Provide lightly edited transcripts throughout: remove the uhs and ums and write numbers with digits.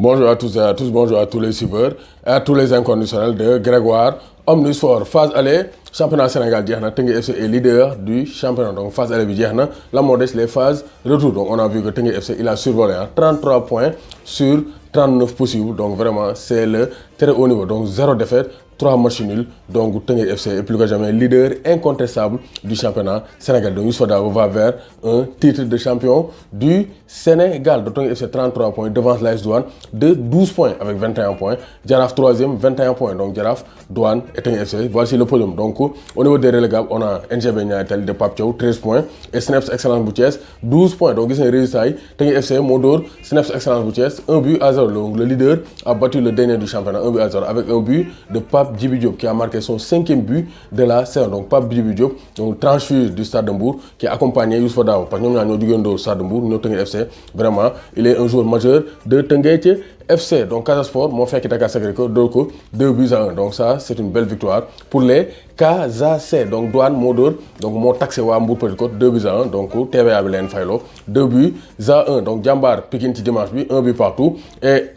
Bonjour à tous et à tous, bonjour à tous les suiveurs et à tous les inconditionnels de Grégoire Omnisport. Phase aller, championnat Sénégal jeex na, Teungueth FC est leader du championnat. Donc phase aller bi jeex na, la moo des les phases retour. Donc on a vu que Teungueth FC il a survolé 33 points sur 39 possibles. Donc vraiment c'est le très haut niveau. Donc 0 défaite, 3 matchs nuls. Donc Teungueth FC est plus que jamais leader incontestable du championnat sénégalais. Donc Youssoupha Dabo va vers un titre de champion du Sénégal. Donc Teungueth FC 33 points devance l'AS Douanes de 12 points avec 21 points. Jaraaf 3e, 21 points. Donc Jaraaf, Douanes et Teungueth FC. Voici le podium. Donc au niveau des relégables, on a NGB Niayes Tally de Pape Thiaw 13 points et Cneps Excellence bu Thiès 12 points. Donc gis nañ résultat yi, Teungueth FC moo dóor Cneps Excellence bu Thiès 1-0. Donc le leader a battu le dernier du championnat 1-0 avec un but de Pape Djibi Diop qui a marqué son 5e but de la saison. Donc Pape Djibi Diop, donc transfert du Stade de Mbour qui a accompagné Youssoupha Dabo parce que ñoom ñaar ñoo jugandoo Stade de Mbour ñoo Teungueth FC. Vraiment, il est un joueur majeur de Teungueth FC. Donc Casa Sport moo fekk Dakar Sacré-Cœur dóor ko 2-1. Donc ça c'est une belle victoire pour les Casacé. Donc Douane moo dóor donc moo taxé waa Mbour Petite Côte 2-1. Donc TVA bi leen fayloo 2-1. Donc Jambar Pikine ci dimanche bi 1 but partout et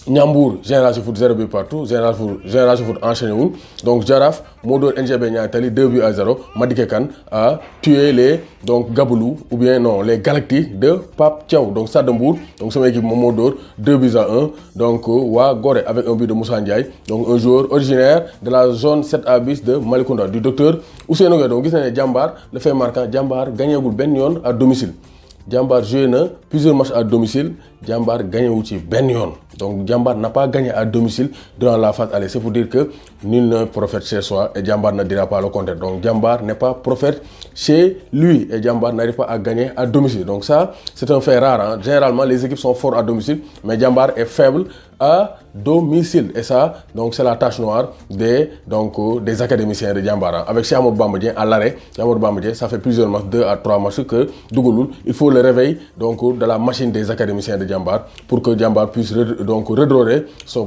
Ndiambour Génération Foot 0 but partout. Génération Foot enchaîné wul. Donc Jaraaf moo dóor NGB Niayes Tally 2-0. Madické Kane a tué les donc Gaboulou ou bien non les Galactiques de Pape Thiaw. Donc Stade de Mbour donc sama équipe moom moo dóor 2-1. Donc waa Gorée avec un but de Moussa Ndiaye. Donc un joueur originaire de la zone 7A bis de Malicounda du docteur Ousseynou Gueye. Donc gis nañ ne Jambar le fait marquant Jambar gagnéegul benn yoon à domicile. Jambar joué na plusieurs matchs à domicile. Jambar gagné wu ci benn yoon. Donc Jambar n'a pas gagné à domicile durant la phase aller. C'est pour dire que nul ne prophète chez soi et Jambar ne dira pas le contraire. Donc Jambar n'est pas prophète chez lui et Jambar n'arrive pas à gagner à domicile. Donc ça, c'est un fait rare. Hein. Généralement, les équipes sont fortes à domicile, mais Jambar est faible à domicile. Et ça, donc c'est la tache noire des académiciens de Jambar. Hein. Avec Cheikh Amadou Bamba Dieng à l'arrêt, Cheikh Amadou Bamba Dieng, ça fait plusieurs matchs, 2 à 3 matchs que Dougalul. Il faut le réveil donc de la machine des académiciens de Jambar pour que Jambar puisse redorer son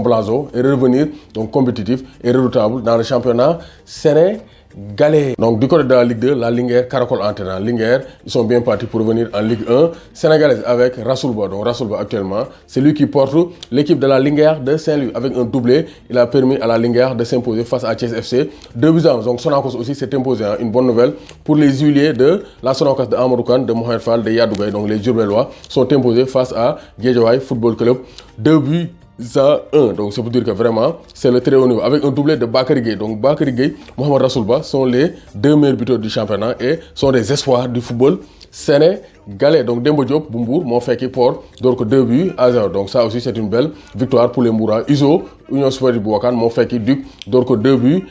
blason et revenir donc compétitif et redoutable dans le championnat sénégalais. Donc du côté de la Ligue 2, la Linguère caracole entraînant. Linguère, ils sont bien partis pour revenir en Ligue 1 sénégalaise avec Rassoulba. Donc Rassoulba actuellement, c'est lui qui porte l'équipe de la Linguère de Saint-Louis avec un doublé. Il a permis à la Linguère de s'imposer face à Thiès FC 2-1. Donc Sonacos aussi s'est imposé. Hein. Une bonne nouvelle pour les huiliers de la Sonacos de Amadou Kane, de Mohamed Fall, de Yadou Gueye. Donc les Diourbellois sont imposés face à Guédiawaye Football Club 2-1. Donc c'est pour dire que vraiment c'est le très haut niveau avec un doublé de Bakary Gueye. Donc Bakary Gueye, Mohamed Rassoulba sont les deux meilleurs buteurs du championnat et sont des espoirs du football sénégalais. Donc Demba Diop bu Mbour moo fekki Port door ko 2-0. Donc ça aussi c'est une belle victoire pour les Mbourois. Iso Union Sportive bu Ouakam moo fekki Duc door ko 2-0.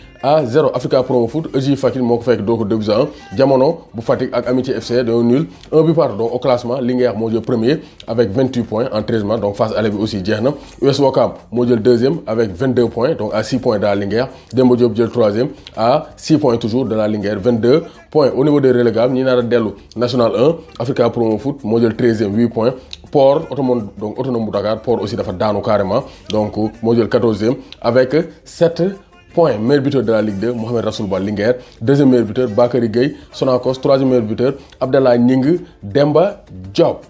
Africa Promo Foot EJ Fakine moo ko fekk door ko 2-1. Jamono bu Fatick ak Amitié FC dañoo nul 1 but partout. Donc au classement Linguère moo jël premier avec 28 points en 13 matchs. Donc face à bi aussi jeex na. US Ouakam moo jël deuxième avec 22 points. Donc à 6 points de la Linguère. Demba Diop jël troisième à 6 points toujours de la Linguère 22 points. Au niveau des relégables ñi nar a dellu National 1 Africa Promo Foot moo jël 13e 8 points. Port autonome bu Dakar Port aussi dafa daanu carrément. Donc moo jël 14e avec 7 points. Meilleur buteur de la Ligue 2 Mohamed Rassoulba Linguère. Deuxième meilleur buteur Bakary Gueye Sonacos. Troisième meilleur buteur Abdallah Gningue Demba Diop.